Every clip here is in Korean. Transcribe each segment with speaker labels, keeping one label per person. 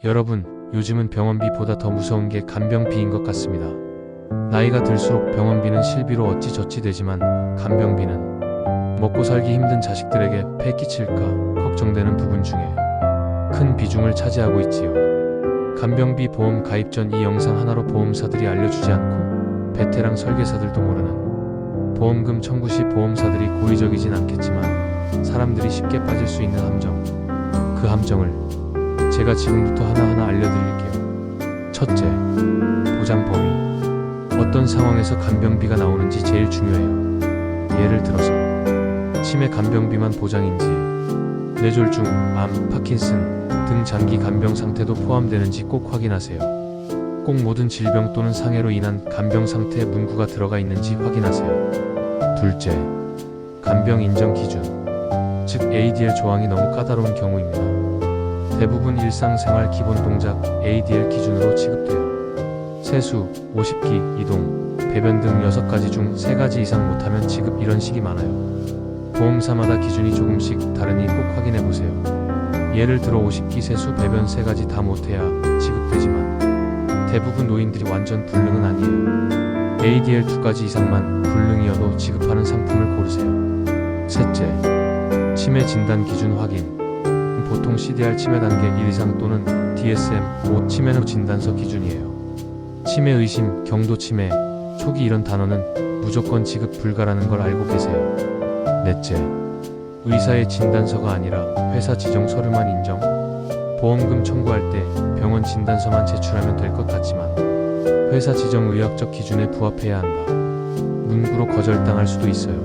Speaker 1: 여러분, 요즘은 병원비보다 더 무서운 게 간병비인 것 같습니다. 나이가 들수록 병원비는 실비로 어찌저찌 되지만 간병비는 먹고 살기 힘든 자식들에게 폐 끼칠까 걱정되는 부분 중에 큰 비중을 차지하고 있지요. 간병비 보험 가입 전 이 영상 하나로 보험사들이 알려주지 않고 베테랑 설계사들도 모르는 보험금 청구 시 보험사들이 고의적이진 않겠지만 사람들이 쉽게 빠질 수 있는 함정, 그 함정을 제가 지금부터 하나하나 알려드릴게요. 첫째, 보장 범위. 어떤 상황에서 간병비가 나오는지 제일 중요해요. 예를 들어서 치매 간병비만 보장인지 뇌졸중, 암, 파킨슨 등 장기 간병 상태도 포함되는지 꼭 확인하세요. 꼭 모든 질병 또는 상해로 인한 간병 상태에 문구가 들어가 있는지 확인하세요. 둘째, 간병 인정 기준, 즉 ADL 조항이 너무 까다로운 경우입니다. 대부분 일상생활 기본 동작 ADL 기준으로 취급돼요. 세수, 50기, 이동, 배변 등 6가지 중 3가지 이상 못하면 지급 이런 식이 많아요. 보험사마다 기준이 조금씩 다르니 꼭 확인해보세요. 예를 들어 50기 세수, 배변 3가지 다 못해야 지급되지만 대부분 노인들이 완전 불능은 아니에요. ADL 2가지 이상만 불능이어도 지급하는 상품을 고르세요. 셋째, 치매 진단 기준 확인. 보통 CDR 치매 단계 1 이상 또는 DSM-5 치매노 진단서 기준이에요. 치매 의심, 경도 치매, 초기 이런 단어는 무조건 지급 불가라는 걸 알고 계세요. 넷째, 의사의 진단서가 아니라 회사 지정 서류만 인정. 보험금 청구할 때 병원 진단서만 제출하면 될 것 같지만 회사 지정 의학적 기준에 부합해야 한다. 문구로 거절당할 수도 있어요.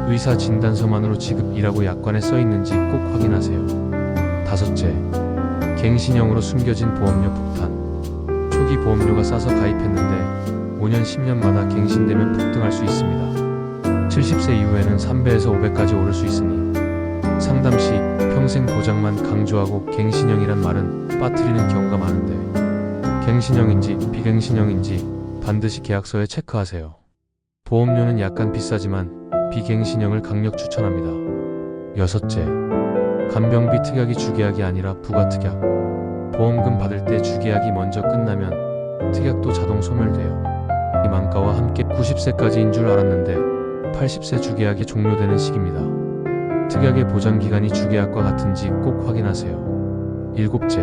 Speaker 1: 의사 진단서만으로 지급이라고 약관에 써 있는지 꼭 확인하세요. 다섯째, 갱신형으로 숨겨진 보험료 폭탄. 초기 보험료가 싸서 가입했는데 5년 10년마다 갱신되면 폭등할 수 있습니다. 70세 이후에는 3배에서 5배까지 오를 수 있으니 상담 시 평생 보장만 강조하고 갱신형이란 말은 빠뜨리는 경우가 많은데 갱신형인지 비갱신형인지 반드시 계약서에 체크하세요. 보험료는 약간 비싸지만 비갱신형을 강력 추천합니다. 여섯째, 간병비 특약이 주계약이 아니라 부가특약. 보험금 받을 때 주계약이 먼저 끝나면 특약도 자동 소멸돼요. 이 만가와 함께 90세까지인 줄 알았는데 80세 주계약이 종료되는 시기입니다. 특약의 보장기간이 주계약과 같은지 꼭 확인하세요. 일곱째,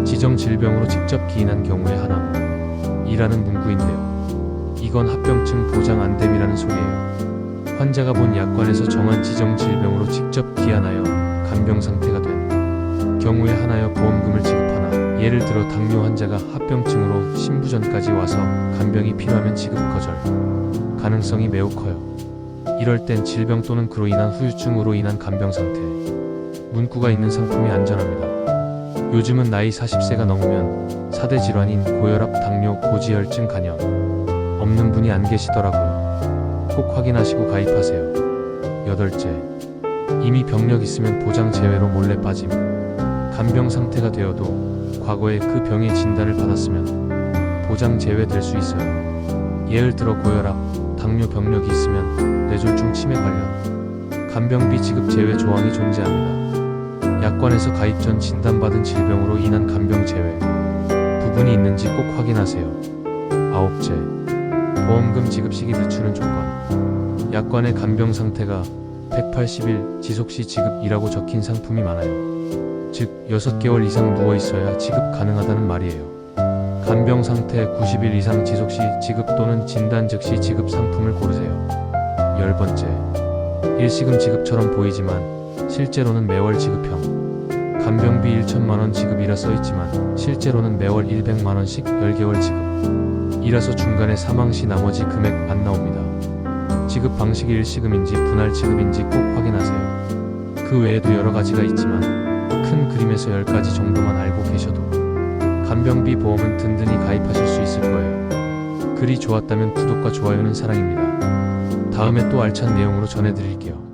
Speaker 1: 지정 질병으로 직접 기인한 경우의 하남 이라는 문구인데요. 이건 합병증 보장 안됨이라는 소리예요. 환자가 본 약관에서 정한 지정 질병으로 직접 기한하여 간병 상태가 된 경우에 한하여 보험금을 지급하나, 예를 들어 당뇨 환자가 합병증으로 신부전까지 와서 간병이 필요하면 지급 거절 가능성이 매우 커요. 이럴 땐 질병 또는 그로 인한 후유증으로 인한 간병 상태 문구가 있는 상품이 안전합니다. 요즘은 나이 40세가 넘으면 4대 질환인 고혈압, 당뇨, 고지혈증, 간염 없는 분이 안 계시더라고요. 꼭 확인하시고 가입하세요. 여덟째, 이미 병력 있으면 보장 제외로 몰래 빠짐. 간병 상태가 되어도 과거에 그 병의 진단을 받았으면 보장 제외될 수 있어요. 예를 들어 고혈압, 당뇨 병력이 있으면 뇌졸중, 치매 관련 간병비 지급 제외 조항이 존재합니다. 약관에서 가입 전 진단받은 질병으로 인한 간병 제외 부분이 있는지 꼭 확인하세요. 아홉째, 보험금 지급 시기 늦추는 조건. 약관에 간병 상태가 180일 지속 시 지급이라고 적힌 상품이 많아요. 즉 6개월 이상 누워 있어야 지급 가능하다는 말이에요. 간병 상태 90일 이상 지속 시 지급 또는 진단 즉시 지급 상품을 고르세요. 10번째, 일시금 지급처럼 보이지만 실제로는 매월 지급형. 간병비 1천만원 지급이라 써있지만 실제로는 매월 100만원씩 10개월 지급 이라서 중간에 사망 시 나머지 금액 안 나옵니다. 지급 방식이 일시금인지 분할 지급인지 꼭 확인하세요. 그 외에도 여러 가지가 있지만 큰 그림에서 10가지 정도만 알고 계셔도 간병비 보험은 든든히 가입하실 수 있을 거예요. 글이 좋았다면 구독과 좋아요는 사랑입니다. 다음에 또 알찬 내용으로 전해드릴게요.